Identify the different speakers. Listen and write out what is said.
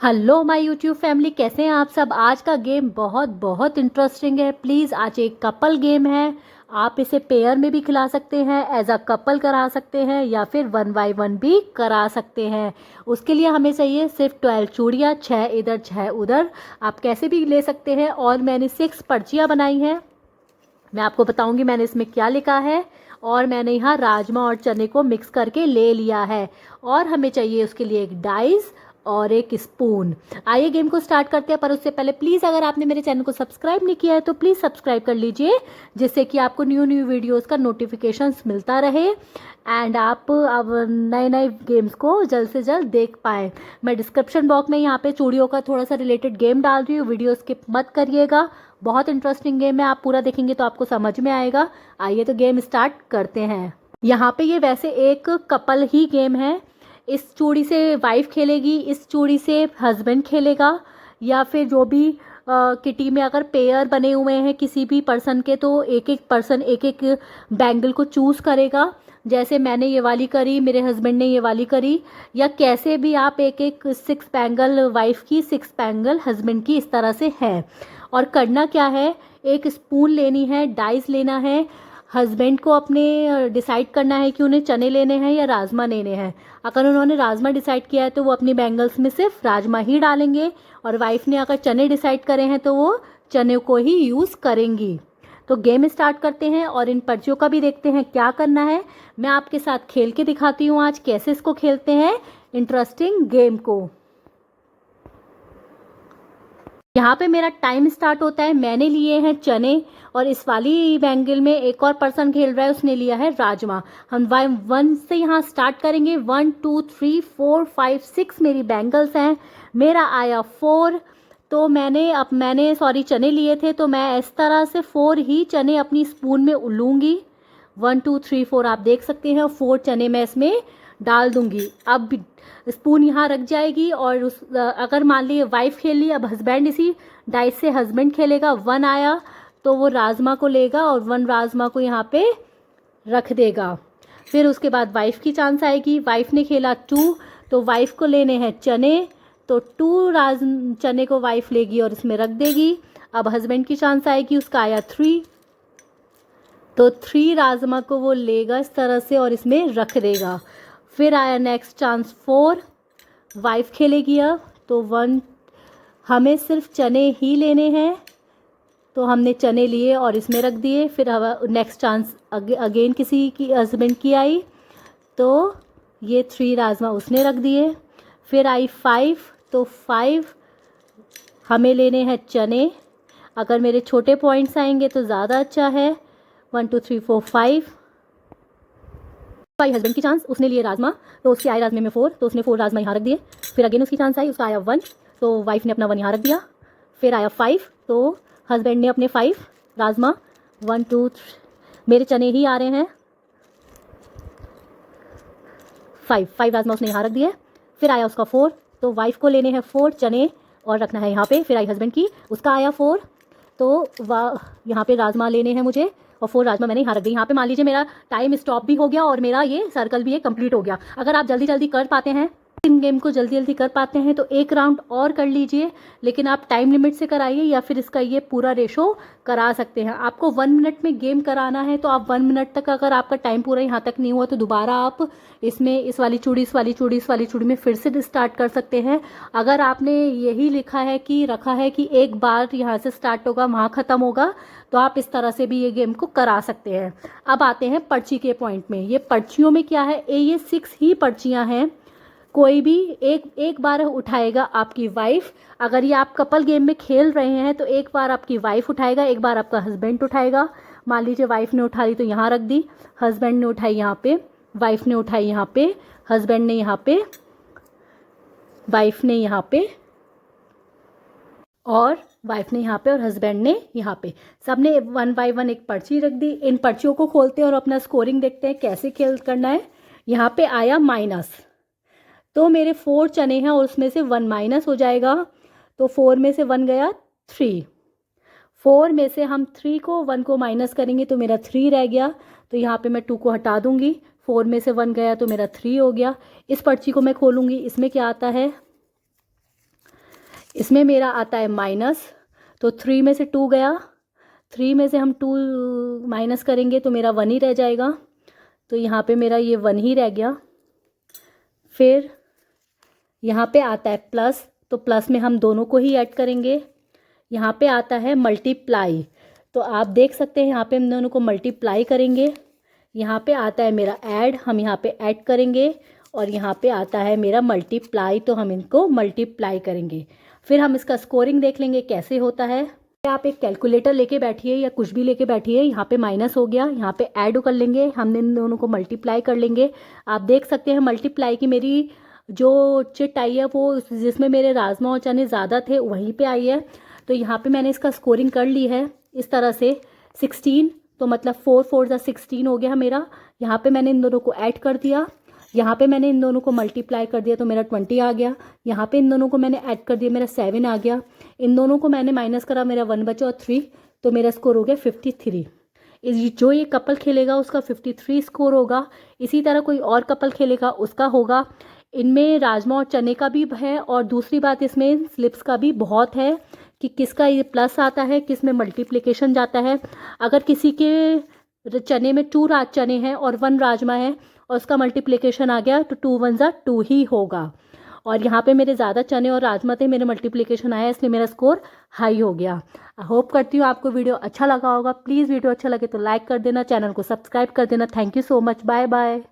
Speaker 1: Hello my YouTube family, कैसे हैं आप सब। आज का गेम बहुत बहुत इंटरेस्टिंग है। प्लीज़, आज एक कपल गेम है। आप इसे पेयर में भी खिला सकते हैं, एज अ कपल करा सकते हैं, या फिर 1 by 1 भी करा सकते हैं। उसके लिए हमें चाहिए सिर्फ 12 चूड़ियाँ, 6 इधर 6 उधर। आप कैसे भी ले सकते हैं। और मैंने 6 पर्चियाँ बनाई हैं। मैं आपको बताऊंगी मैंने इसमें क्या लिखा है। और मैंने यहाँ राजमा और चने को मिक्स करके ले लिया है। और हमें चाहिए उसके लिए एक डाइस और एक स्पून। आइए गेम को स्टार्ट करते हैं, पर उससे पहले प्लीज़ अगर आपने मेरे चैनल को सब्सक्राइब नहीं किया है तो प्लीज़ सब्सक्राइब कर लीजिए, जिससे कि आपको न्यू न्यू वीडियोस का नोटिफिकेशंस मिलता रहे एंड आप अब नए नए गेम्स को जल्द से जल्द देख पाएँ। मैं डिस्क्रिप्शन बॉक्स में यहाँ पे चूड़ियों का थोड़ा सा रिलेटेड गेम डाल रही हूँ, वीडियो स्किप मत करिएगा। बहुत इंटरेस्टिंग गेम है, आप पूरा देखेंगे तो आपको समझ में आएगा। आइए तो गेम स्टार्ट करते हैं। यहाँ पे ये वैसे एक कपल ही गेम है। इस चूड़ी से वाइफ खेलेगी, इस चूड़ी से हस्बैंड खेलेगा, या फिर जो भी किटी में अगर पेयर बने हुए हैं किसी भी पर्सन के, तो एक एक पर्सन एक एक बैंगल को चूज़ करेगा। जैसे मैंने ये वाली करी, मेरे हस्बैंड ने ये वाली करी, या कैसे भी आप एक एक 6 बैंगल वाइफ की, 6 बैंगल हस्बैंड की, इस तरह से है। और करना क्या है, एक स्पून लेनी है, डाइस लेना है। हस्बैंड को अपने डिसाइड करना है कि उन्हें चने लेने हैं या राजमा लेने हैं। अगर उन्होंने राजमा डिसाइड किया है तो वो अपनी बैंगल्स में सिर्फ राजमा ही डालेंगे, और वाइफ ने अगर चने डिसाइड करे हैं तो वो चने को ही यूज़ करेंगी। तो गेम स्टार्ट करते हैं और इन पर्चियों का भी देखते हैं क्या करना है। मैं आपके साथ खेल के दिखाती हूँ आज कैसे इसको खेलते हैं, इंटरेस्टिंग गेम को। यहाँ पे मेरा टाइम स्टार्ट होता है। मैंने लिए हैं चने, और इस वाली बैंगल में एक और पर्सन खेल रहा है, उसने लिया है राजमा। हम 1 से यहाँ स्टार्ट करेंगे। 1 2 3 4 5 6 मेरी बैंगल्स हैं। मेरा आया 4। तो मैंने सॉरी चने लिए थे, तो मैं इस तरह से 4 ही चने अपनी स्पून में उलूँगी। 1 2 3 4 आप देख सकते हैं, 4 चने मैं इसमें डाल दूंगी। अब स्पून यहाँ रख जाएगी, और उस अगर मान लीजिए वाइफ खेल ली, अब हस्बैंड इसी डाइस से हस्बैंड खेलेगा। 1 आया तो वो राजमा को लेगा और 1 राजमा को यहाँ पे रख देगा। फिर उसके बाद वाइफ की चांस आएगी। वाइफ ने खेला 2, तो वाइफ को लेने हैं चने, तो 2 चने को वाइफ लेगी और इसमें रख देगी। अब हस्बैंड की चांस आएगी, उसका आया 3, तो 3 राजमा को वो लेगा इस तरह से और इसमें रख देगा। फिर आया नेक्स्ट चांस 4, वाइफ खेलेगी अब, तो 1 हमें सिर्फ चने ही लेने हैं, तो हमने चने लिए और इसमें रख दिए। फिर नेक्स्ट चांस अगेन किसी की हस्बैंड की आई, तो ये 3 राजमा उसने रख दिए। फिर आई 5, तो 5 हमें लेने हैं चने। अगर मेरे छोटे पॉइंट्स आएंगे तो ज़्यादा अच्छा है। 1 2 3 4 5 भाई हस्बैंड की चांस, उसने लिए राजमा, तो उसके आए राजमे में 4, तो उसने 4 राजमा यहाँ रख दिए। फिर अगेन उसकी चांस आई, उसका आया 1, तो वाइफ ने अपना 1 यहाँ रख दिया। फिर आया 5, तो हस्बैंड ने अपने 5 राजमा, 1 2 मेरे चने ही आ रहे हैं, 5 राजमा उसने यहाँ रख दिए। फिर आया उसका 4, तो वाइफ को लेने हैं 4 चने और रखना है यहाँ पे। फिर आई हस्बैंड की, उसका आया 4, तो यहाँ पे राजमा लेने हैं मुझे, और 4 राजमा मैंने यहाँ रख दी। यहाँ पे मान लीजिए मेरा टाइम स्टॉप भी हो गया और मेरा ये सर्कल भी ये कंप्लीट हो गया। अगर आप जल्दी जल्दी कर पाते हैं, इन गेम को जल्दी जल्दी कर पाते हैं, तो एक राउंड और कर लीजिए, लेकिन आप टाइम लिमिट से कराइए, या फिर इसका ये पूरा रेशो करा सकते हैं। आपको 1 मिनट में गेम कराना है, तो आप 1 मिनट तक, अगर आपका टाइम पूरा यहाँ तक नहीं हुआ, तो दोबारा आप इसमें इस वाली चूड़ी, इस वाली चूड़ी, इस वाली चूड़ी में फिर से स्टार्ट कर सकते हैं। अगर आपने यही लिखा है कि रखा है कि एक बार यहाँ से स्टार्ट होगा वहाँ ख़त्म होगा, तो आप इस तरह से भी ये गेम को करा सकते हैं। अब आते हैं पर्ची के पॉइंट में। ये पर्चियों में क्या है, ये 6 ही पर्चियाँ हैं। कोई भी एक बार उठाएगा आपकी वाइफ। अगर ये आप कपल गेम में खेल रहे हैं तो एक बार आपकी वाइफ उठाएगा, एक बार आपका हस्बैंड उठाएगा। मान लीजिए वाइफ ने उठा ली तो यहाँ रख दी, हस्बैंड ने उठाई यहाँ पे, वाइफ ने उठाई यहाँ पे, हस्बैंड ने यहाँ पे, वाइफ ने यहाँ पे, और वाइफ ने यहाँ पे, और हस्बैंड ने यहाँ पे। सब ने 1 by 1 एक पर्ची रख दी। इन पर्चियों को खोलते हैं और अपना स्कोरिंग देखते हैं कैसे खेल करना है। यहाँ पे आया माइनस, तो मेरे 4 चने हैं और उसमें से 1 माइनस हो जाएगा, तो 4 में से 1 गया 3। 4 में से हम 3 को 1 को माइनस करेंगे तो मेरा 3 रह गया, तो यहाँ पे मैं 2 को हटा दूंगी। 4 में से 1 गया तो मेरा 3 हो गया। इस पर्ची को मैं खोलूंगी, इसमें क्या आता है, इसमें मेरा आता है माइनस, तो 3 में से 2 गया, 3 में से हम 2 माइनस करेंगे तो मेरा 1 ही रह जाएगा, तो यहाँ पे मेरा ये 1 ही रह गया। फिर यहाँ पे आता है प्लस, तो प्लस में हम दोनों को ही ऐड करेंगे। यहाँ पे आता है मल्टीप्लाई, तो आप देख सकते हैं यहाँ पे हम दोनों को मल्टीप्लाई करेंगे। यहाँ पे आता है मेरा ऐड, हम यहाँ पे ऐड करेंगे, और यहाँ पे आता है मेरा मल्टीप्लाई, तो हम इनको मल्टीप्लाई करेंगे। फिर हम इसका स्कोरिंग देख लेंगे कैसे होता है। आप एक कैलकुलेटर लेके बैठिए या कुछ भी लेके बैठिए, यहाँ पे माइनस हो गया, यहाँ पे ऐड कर लेंगे, हम इन दोनों को मल्टीप्लाई कर लेंगे। आप देख सकते हैं मल्टीप्लाई की मेरी जो चिट आई है वो जिसमें मेरे राजमा और चने ज़्यादा थे वहीं पे आई है। तो यहाँ पे मैंने इसका स्कोरिंग कर ली है इस तरह से 16, तो मतलब 4 4 जा 16 हो गया मेरा। यहाँ पे मैंने इन दोनों को ऐड कर दिया, यहाँ पे मैंने इन दोनों को मल्टीप्लाई कर दिया तो मेरा 20 आ गया। यहाँ पे इन दोनों को मैंने ऐड कर दिया, मेरा 7 आ गया। इन दोनों को मैंने माइनस करा, मेरा 1 बचा और 3, तो मेरा स्कोर हो गया 53। जो ये कपल खेलेगा उसका 53 स्कोर होगा। इसी तरह कोई और कपल खेलेगा उसका होगा। इनमें राजमा और चने का भी है, और दूसरी बात इसमें स्लिप्स का भी बहुत है कि किसका ये प्लस आता है, किस में मल्टीप्लिकेशन जाता है। अगर किसी के चने में 2 चने हैं और 1 राजमा है और उसका मल्टीप्लिकेशन आ गया तो 2 1 2 ही होगा। और यहाँ पे मेरे ज़्यादा चने और राजमा थे, मेरे मल्टीप्लिकेशन आया इसलिए मेरा स्कोर हाई हो गया। होप करती हूँ आपको वीडियो अच्छा लगा होगा। प्लीज़ वीडियो अच्छा लगे तो लाइक कर देना, चैनल को सब्सक्राइब कर देना। Thank you so much, bye bye.